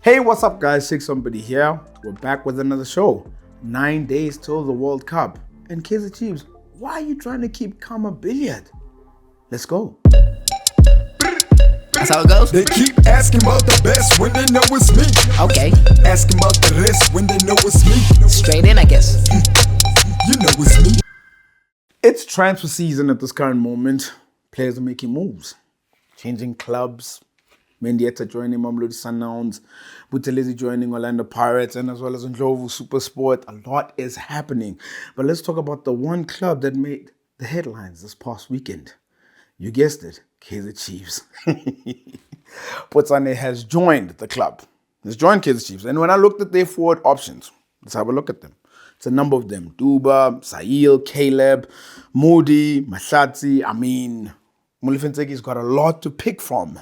Hey, what's up guys, Somebody here. We're back with another show. 9 days till the World Cup. And Kaizer Chiefs, why are you trying to keep Khama Billiat? Let's go. That's how it goes? They keep asking about the best when they know it's me. Okay. Asking about the rest when they know it's me. Straight in, I guess. You know it's me. It's transfer season at this current moment. Players are making moves. Changing clubs. Mendieta joining Mamelodi Sundowns, Buthelezi joining Orlando Pirates, and as well as Ndlovu Supersport. A lot is happening. But let's talk about the one club that made the headlines this past weekend. You guessed it, Kaizer Chiefs. Potsane has joined the club. Has joined Kaizer Chiefs. And when I looked at their forward options, let's have a look at them. It's a number of them. Duba, Sahil, Caleb, Moody, Mahlatsi. I mean, Mulifenteki's got a lot to pick from.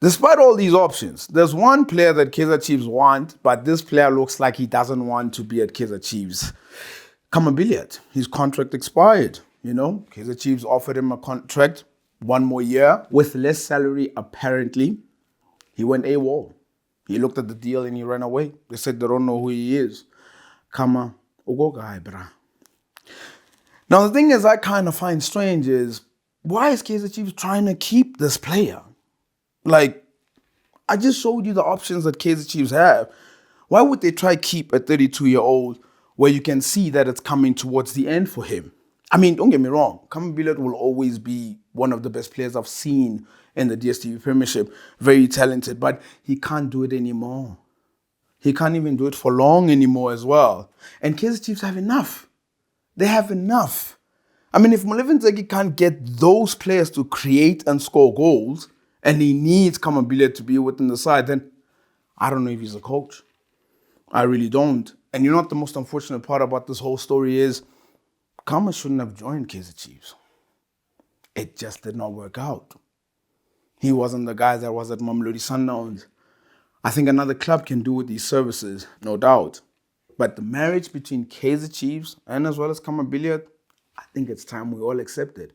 Despite all these options, there's one player that Kaizer Chiefs want, but this player looks like he doesn't want to be at Kaizer Chiefs. Khama Billiat, his contract expired, Kaizer Chiefs offered him a contract, 1 more year, with less salary apparently. He went AWOL. He looked at the deal and he ran away. They said they don't know who he is. Khama, ugogai bra. Now the thing is I kind of find strange is, why is Kaizer Chiefs trying to keep this player? Like, I just showed you the options that Kaizer Chiefs have. Why would they try keep a 32-year-old where you can see that it's coming towards the end for him? I mean, don't get me wrong. Khama Billiat will always be one of the best players I've seen in the DStv Premiership. Very talented, but he can't do it anymore. He can't even do it for long anymore as well. And Kaizer Chiefs have enough. They have enough. I mean, if Mulifentseki can't get those players to create and score goals, and he needs Khama Billiat to be within the side, then I don't know if he's a coach. I really don't. And you know what the most unfortunate part about this whole story is? Khama shouldn't have joined Kaizer Chiefs. It just did not work out. He wasn't the guy that was at Mamelodi Sundowns. I think another club can do with these services, no doubt. But the marriage between Kaizer Chiefs and as well as Khama Billiat, I think it's time we all accept it.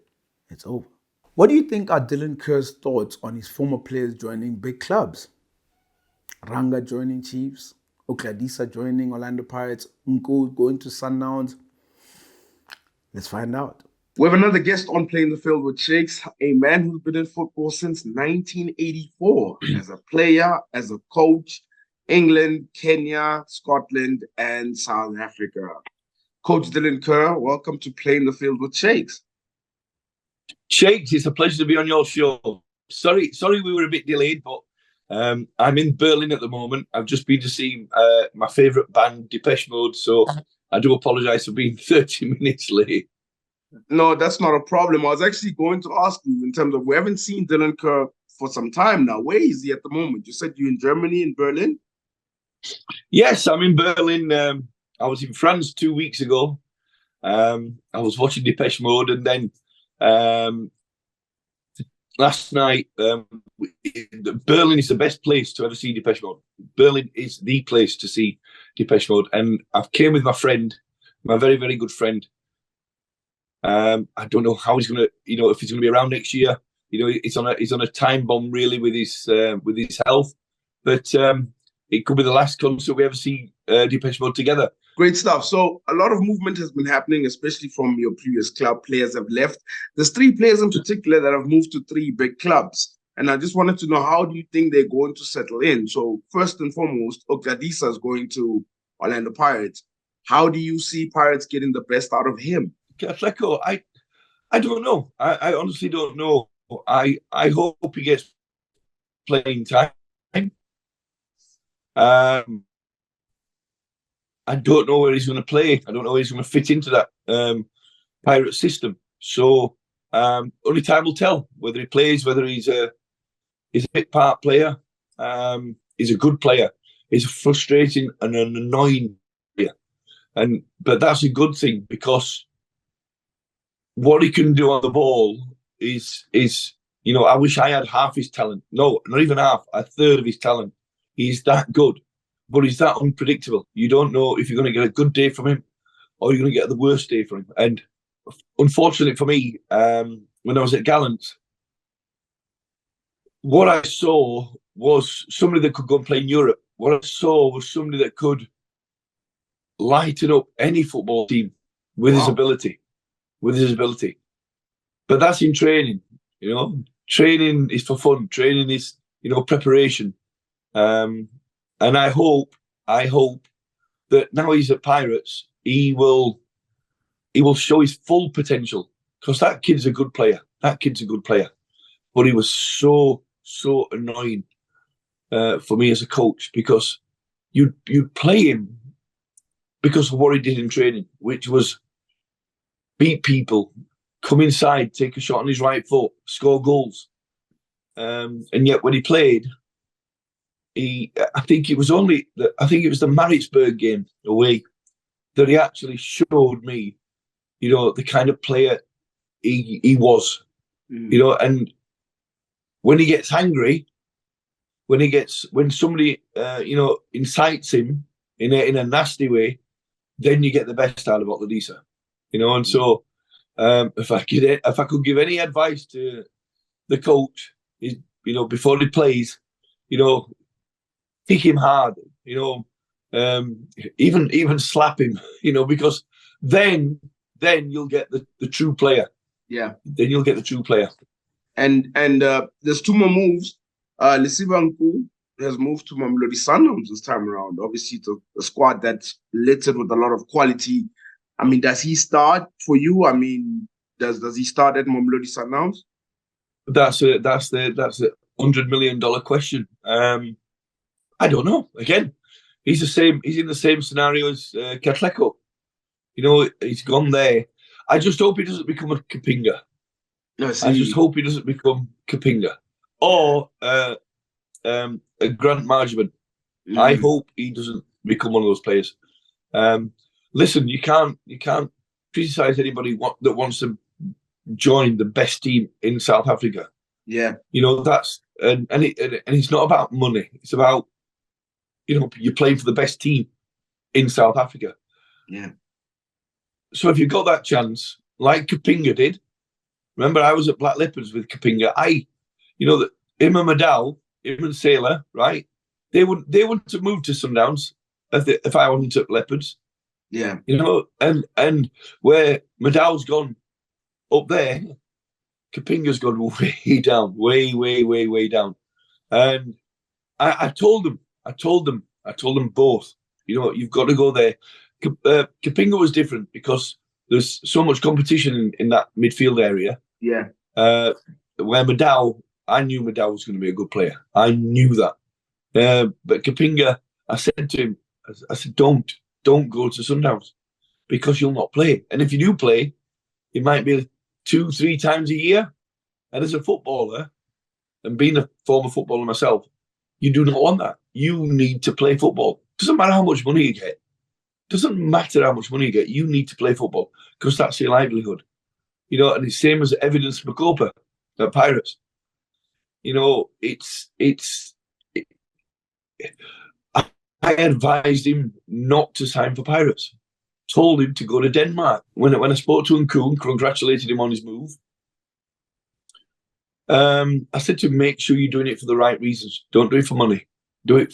It's over. What do you think are Dylan Kerr's thoughts on his former players joining big clubs? Ranga joining Chiefs, Okladisa joining Orlando Pirates, Nku going to Sundowns. Let's find out. We have another guest on Playing the Field with Shakes, a man who's been in football since 1984 as a player, as a coach, England, Kenya, Scotland, and South Africa. Coach Dylan Kerr, welcome to Playing the Field with Shakes. Shakes, it's a pleasure to be on your show. Sorry we were a bit delayed, but I'm in Berlin at the moment. I've just been to see my favourite band, Depeche Mode, so I do apologise for being 30 minutes late. No, that's not a problem. I was actually going to ask you in terms of, we haven't seen Dylan Kerr for some time now. Where is he at the moment? You said you're in Germany, in Berlin? Yes, I'm in Berlin. I was in France 2 weeks ago. I was watching Depeche Mode, and then last night, Berlin is the best place to ever see Depeche Mode. Berlin is the place to see Depeche Mode, and I came with my friend, my very, very good friend. I don't know how he's going to, if he's going to be around next year. He's on a time bomb really with his health, but it could be the last concert we ever see Depeche Mode together. Great stuff. So a lot of movement has been happening, especially from your previous club. Players have left. There's 3 players in particular that have moved to 3 big clubs. And I just wanted to know, how do you think they're going to settle in? So first and foremost, Okladisa is going to Orlando Pirates. How do you see Pirates getting the best out of him? Fleko, I don't know. I honestly don't know. I hope he gets playing time. I don't know where he's going to play. I don't know where he's going to fit into that Pirate system. So only time will tell whether he plays, whether he's a bit part player. He's a good player. He's a frustrating and an annoying player. But that's a good thing, because what he can do on the ball is I wish I had half his talent. No, not even half, a third of his talent. He's that good. But he's that unpredictable. You don't know if you're going to get a good day from him or you're going to get the worst day from him. And unfortunately for me, when I was at Gallant, what I saw was somebody that could go and play in Europe. What I saw was somebody that could lighten up any football team with his ability. But that's in training, you know. Training is for fun. Training is, you know, preparation. And I hope that now he's at Pirates, he will show his full potential, because that kid's a good player. But he was so annoying for me as a coach, because you'd play him because of what he did in training, which was beat people, come inside, take a shot on his right foot, score goals. And yet when he played, I think it was the Maritzburg game away that he actually showed me, you know, the kind of player he was. You know, and when he gets angry, when somebody you know, incites him in a nasty way, then you get the best out of Otladisa. You know, and so if I could give any advice to the coach, is, you know, before he plays, you know, kick him hard, you know, even slap him, you know, because then you'll get the true player. Yeah. Then you'll get the true player. And there's two more moves. Lesibanku has moved to Mamelodi Sundowns this time around. Obviously, it's a squad that's littered with a lot of quality. I mean, does he start for you? I mean, does he start at Mamelodi Sundowns? That's the $100 million question. I don't know. Again, he's in the same scenario as Katleko. You know, he's gone there. I just hope he doesn't become a Kapinga. I just hope he doesn't become Kapinga or a Grant Margman. I hope he doesn't become one of those players. Listen, you can't criticize anybody that wants to join the best team in South Africa. Yeah, you know, that's and it's not about money. It's about, you know, you're playing for the best team in South Africa. Yeah. So if you got that chance, like Kapinga did, remember I was at Black Leopards with Kapinga. You know, that him and Madal, him and Sailor, right? They wouldn't have moved to Sundowns if I wasn't at Leopards. Yeah. You know, and where Madal's gone up there, Kapinga's gone way down, way down. And I told them both, you know, you've got to go there. Kapinga was different because there's so much competition in that midfield area. Yeah. Where Madal, I knew Madal was going to be a good player. I knew that. But Kapinga, I said to him, I said, don't go to Sundowns because you'll not play. And if you do play, it might be 2-3 times a year. And as a footballer, and being a former footballer myself, you do not want that. You need to play football. Doesn't matter how much money you get. Doesn't matter how much money you get. You need to play football because that's your livelihood. You know, and it's same as Evidence Bacopa at Pirates. You know, I advised him not to sign for Pirates. Told him to go to Denmark. When I spoke to Nkoon, congratulated him on his move. I said to him, make sure you're doing it for the right reasons. Don't do it for money. Do it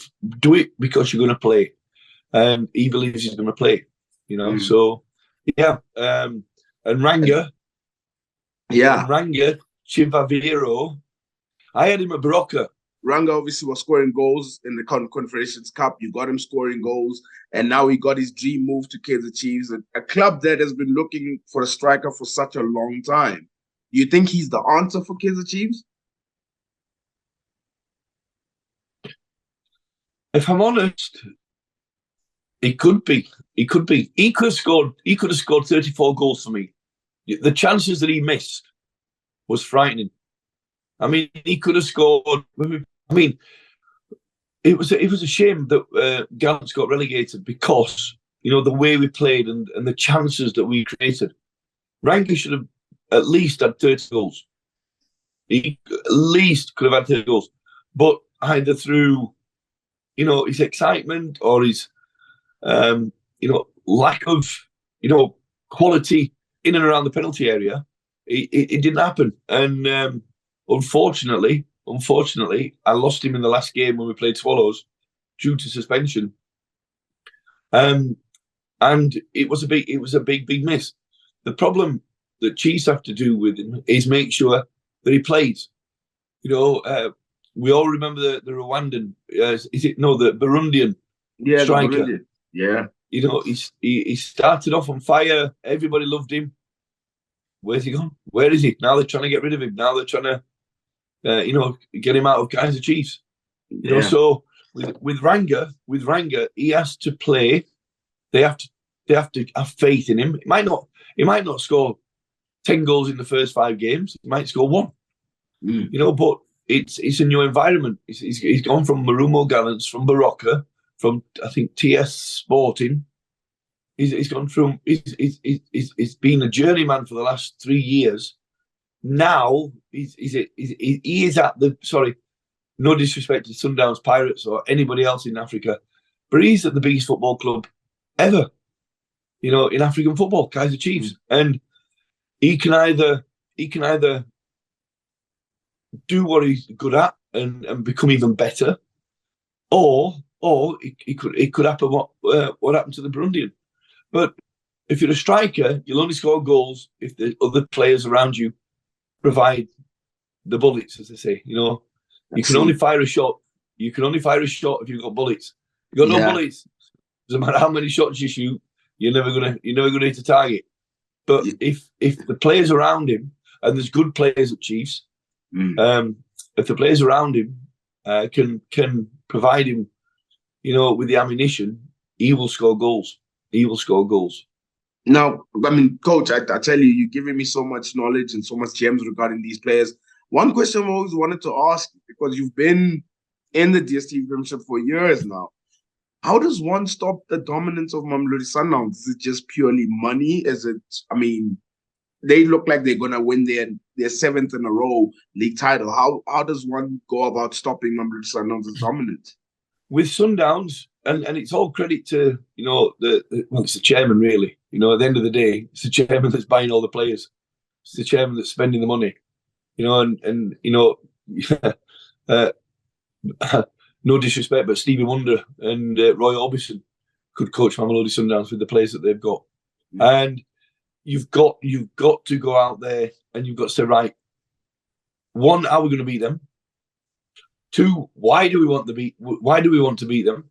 because you're going to play. And he believes he's going to play. You know, so yeah. And Ranga. Yeah. Ranga Chivaviro. I had him at Barocca. Ranga obviously was scoring goals in the Confederations Cup. You got him scoring goals, and now he got his dream move to Kaizer Chiefs, a club that has been looking for a striker for such a long time. Do you think he's the answer for Kaizer Chiefs? If I'm honest, he could be. He could be. He could have scored 34 goals for me. The chances that he missed was frightening. I mean, he could have scored. I mean, it was a shame that Gallants got relegated because, you know, the way we played and the chances that we created. Ranky should have at least had 30 goals. He at least could have had 30 goals. But either through, you know, his excitement or his, you know, lack of, you know, quality in and around the penalty area, it didn't happen. And unfortunately, unfortunately, I lost him in the last game when we played Swallows due to suspension. And it was a big miss. The problem that Chiefs have to do with him is make sure that he plays. We all remember the Rwandan, the Burundian striker. Burundi. Yeah. He started off on fire. Everybody loved him. Where's he gone? Where is he? Now they're trying to get rid of him. Now they're trying to, get him out of Kaizer Chiefs. So with Ranga, he has to play. They have to have faith in him. He might not score 10 goals in the first 5 games. He might score 1. But it's a new environment. He's gone from Marumo Gallants, from Barocca, from I think TS Sporting. He's gone from he's been a journeyman for the last 3 years. Now he is at the no disrespect to Sundowns Pirates or anybody else in Africa, but he's at the biggest football club ever, in African football, Kaizer Chiefs, and he can either do what he's good at and become even better, or it could happen what happened to the Burundian. But if you're a striker, you'll only score goals if the other players around you provide the bullets, as they say. You can only fire a shot. You can only fire a shot if you've got bullets. You've got no bullets. Doesn't matter how many shots you shoot, you're never gonna hit a target. But if the players around him, and there's good players at Chiefs, if the players around him can provide him, with the ammunition, he will score goals. He will score goals. Now, I mean, Coach, I tell you, you're giving me so much knowledge and so much gems regarding these players. One question I've always wanted to ask, because you've been in the DStv Premiership for years now, how does one stop the dominance of Mamelodi Sundowns? Is it just purely money? They look like they're going to win their 7th in a row league title. How does one go about stopping Mamelodi Sundowns' dominance? With Sundowns, and it's all credit to, it's the chairman, really. At the end of the day, it's the chairman that's buying all the players. It's the chairman that's spending the money. No disrespect, but Stevie Wonder and Roy Orbison could coach Mamelodi Sundowns with the players that they've got. And you've got to go out there and you've got to say, right, 1, how are we going to beat them? 2, why do we want to beat them?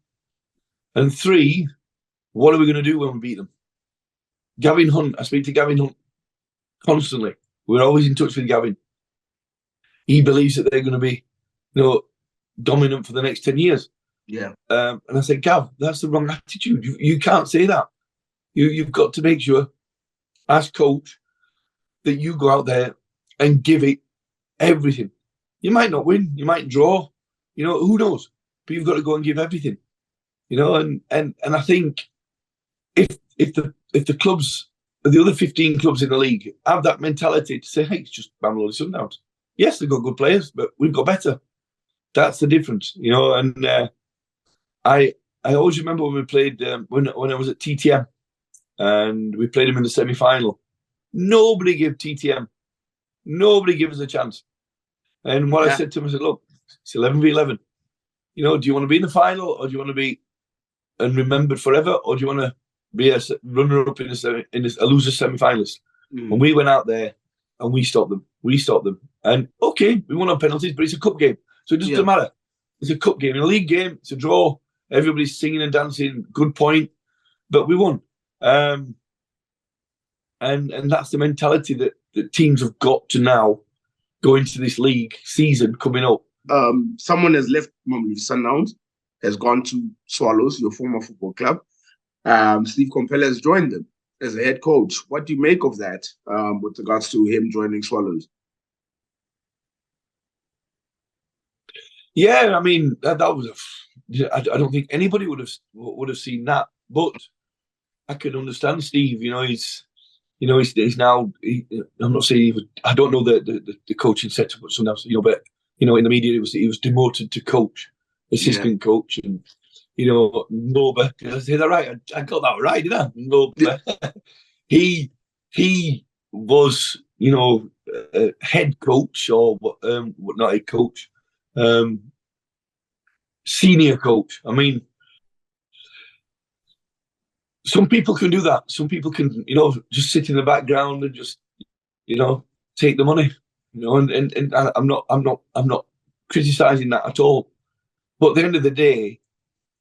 And 3, what are we going to do when we beat them? Gavin Hunt, I speak to Gavin Hunt constantly. We're always in touch with Gavin. He believes that they're going to be, dominant for the next 10 years. Yeah. And I said, Gav, that's the wrong attitude. You can't say that. You've got to make sure, as coach, that you go out there and give it everything. You might not win, you might draw, who knows? But you've got to go and give everything. And I think if the clubs, the other 15 clubs in the league, have that mentality to say, hey, it's just Mamelodi Sundowns. Yes, they've got good players, but we've got better. That's the difference, And I always remember when we played when I was at TTM, and we played them in the semi-final. Nobody gave TTM. Nobody gave us a chance. And what I said to him, I said, look, it's 11v11. Do you want to be in the final, or do you want to be remembered forever, or do you want to be a runner-up in a loser semi-finalist? And we went out there and we stopped them. And okay, we won on penalties, but it's a cup game. So it doesn't matter. It's a cup game. In a league game, it's a draw. Everybody's singing and dancing. Good point. But we won. And that's the mentality that teams have got to now go into this league season coming up. Someone has left Mamelodi Sundowns, has gone to Swallows, your former football club. Steve Compella has joined them as a head coach. What do you make of that with regards to him joining Swallows? Yeah, I mean that was I don't think anybody would have seen that, but I can understand Steve. He's now. I'm not saying I don't know the coaching setup or something else. But in the media he was demoted to coach, assistant coach, and Noba. Did I say that right? I got that right, did I? Noba. He was head coach or not head coach. senior coach. I mean, some people can do that. Some people can, just sit in the background and just, take the money. And I'm not criticizing that at all. But at the end of the day,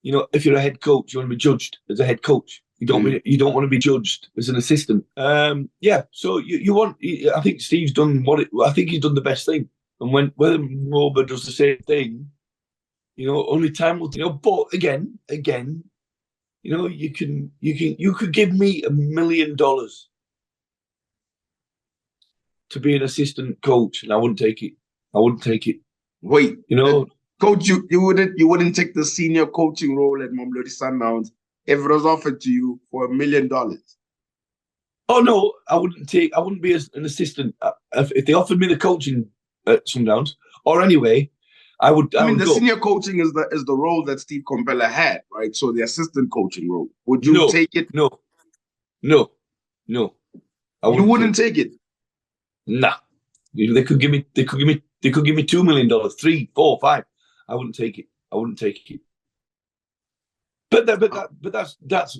if you're a head coach, you want to be judged as a head coach. You don't want to be judged as an assistant. So you want. I think Steve's done I think he's done the best thing. And whether Rober does the same thing, only time will. But again, you could give me $1 million to be an assistant coach, and I wouldn't take it. Wait, coach, you wouldn't take the senior coaching role at Mamelodi Sundowns if it was offered to you for $1 million? Oh no, I wouldn't be an assistant. If they offered me the coaching at Sundowns, or anyway, I would. I mean, the go. senior coaching is the role that Steve Komphela had, right? So the assistant coaching role. Would you take it? No. You wouldn't take it. Nah. They could give me $2 million, 3, 4, 5. I wouldn't take it. But that's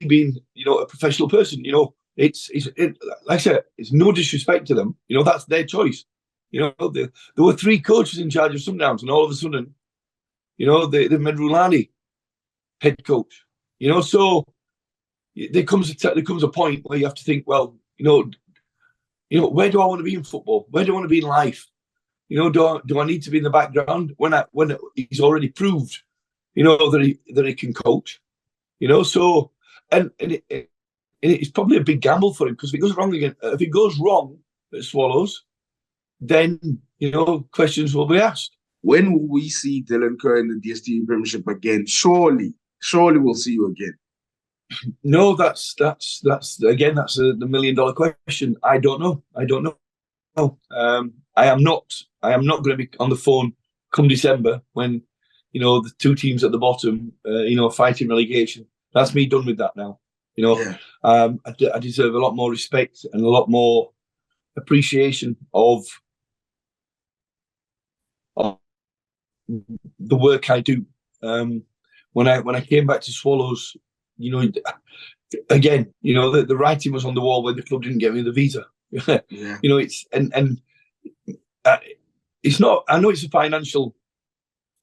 being a professional person. It's like I said, it's no disrespect to them. That's their choice. There were 3 coaches in charge of Sundowns, and all of a sudden, they made Rulani head coach. So there comes a point where you have to think, well, where do I want to be in football? Where do I want to be in life? Do I need to be in the background when he's already proved, that he can coach? So and it's probably a big gamble for him, because if it goes wrong again, if it goes wrong at Swallows, then questions will be asked. When will we see Dylan Kerr in the DSTV Premiership again? Surely we'll see you again. No, that's the $1 million question. I don't know. I am not going to be on the phone come December when the 2 teams at the bottom fighting relegation. That's me done with that now. I deserve a lot more respect and a lot more appreciation of the work I do. When I came back to Swallows, again, the writing was on the wall when the club didn't get me the visa. Yeah. It's not. I know it's a financial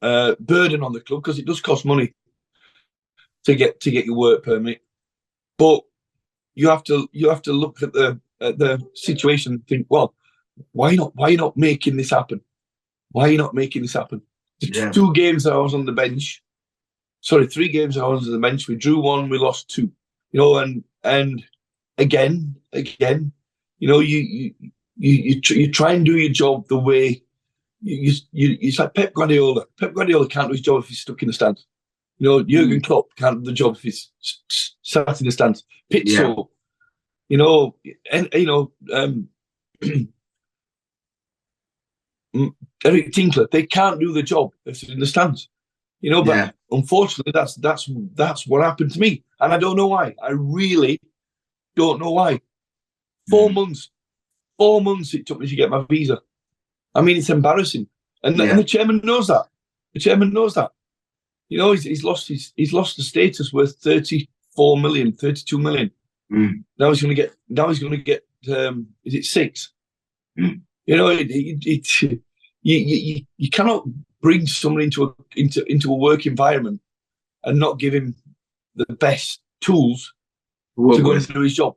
burden on the club, because it does cost money to get your work permit, but you have to look at the situation and think, well, why not making this happen? Why are you not making this happen? The 2 games I was on the bench. Sorry, 3 games I was on the bench. We drew 1, we lost 2. And again, you try and do your job the way it's like Pep Guardiola. Pep Guardiola can't do his job if he's stuck in the stands. Jurgen Klopp can't do the job if he's sat in the stands. Pizzo, Eric Tinkler, they can't do the job if they're in the stands. But unfortunately, that's what happened to me, and I don't know why. I really don't know why. 4 months it took me to get my visa. I mean, it's embarrassing, and the chairman knows that. He's lost the status worth 34 million, 32 million. Now he's going to get. Is it 6? You cannot bring someone into a work environment and not give him the best tools to go and do his job.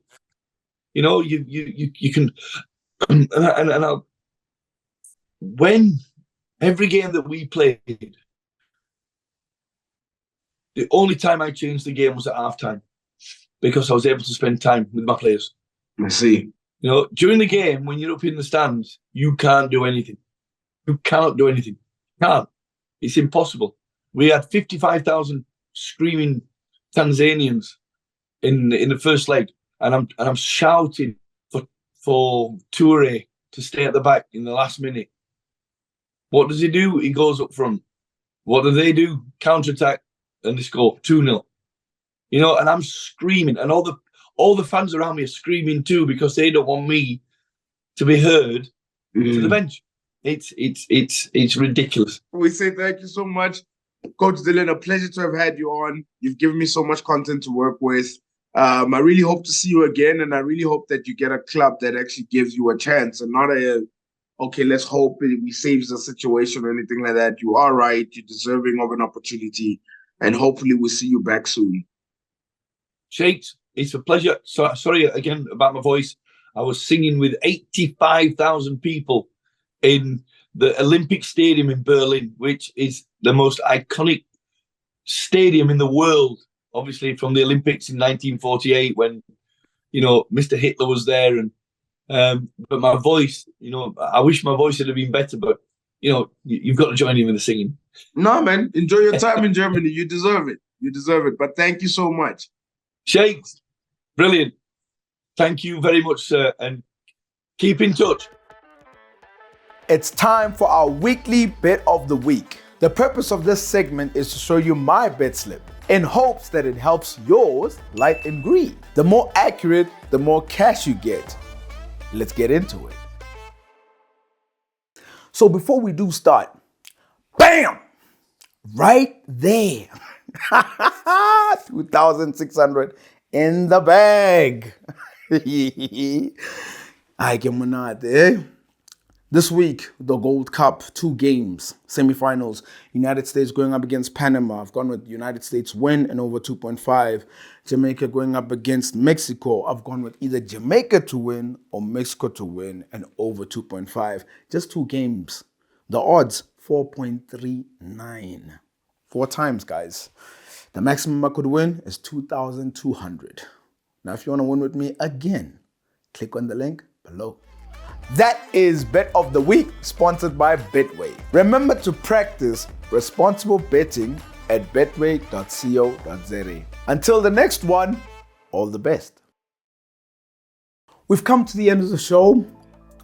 You can, and when every game that we played, the only time I changed the game was at halftime, because I was able to spend time with my players. I see. During the game, when you're up in the stands, you can't do anything. You cannot do anything. Can't. It's impossible. We had 55,000 screaming Tanzanians in the first leg, and I'm shouting for Toure to stay at the back in the last minute. What does he do? He goes up front. What do they do? Counter-attack, and they score 2-0. And I'm screaming, and all the fans around me are screaming too, because they don't want me to be heard to the bench. It's ridiculous. We say thank you so much, Coach Dylan. A pleasure to have had you on. You've given me so much content to work with. I really hope to see you again, and I really hope that you get a club that actually gives you a chance and not okay, let's hope we saves the situation or anything like that. You are right. You're deserving of an opportunity, and hopefully we'll see you back soon. Shakes, it's a pleasure. Sorry again about my voice. I was singing with 85,000 people in the Olympic Stadium in Berlin, which is the most iconic stadium in the world, obviously from the Olympics in 1948 when, Mr. Hitler was there. And but my voice, I wish my voice had been better, but, you've got to join in with the singing. No, man, enjoy your time in Germany. You deserve it. You deserve it. But thank you so much. Shakes, brilliant. Thank you very much, sir, and keep in touch. It's time for our weekly bet of the week. The purpose of this segment is to show you my bet slip in hopes that it helps yours light and green. The more accurate, the more cash you get. Let's get into it. So before we do start, bam! Right there. 2,600 in the bag. I get money. This week, the Gold Cup, 2 games, semifinals. United States going up against Panama. I've gone with United States win and over 2.5. Jamaica going up against Mexico. I've gone with either Jamaica to win or Mexico to win and over 2.5. Just 2 games. The odds, 4.39. 4 times, guys. The maximum I could win is 2,200. Now, if you want to win with me again, click on the link below. That is Bet of the Week, sponsored by Betway. Remember to practice responsible betting at betway.co.za. Until the next one, all the best. We've come to the end of the show.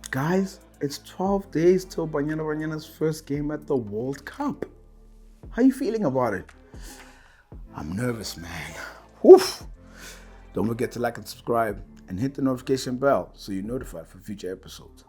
Guys, it's 12 days till Banyana's first game at the World Cup. How are you feeling about it? I'm nervous, man. Oof. Don't forget to like and subscribe and hit the notification bell so you're notified for future episodes.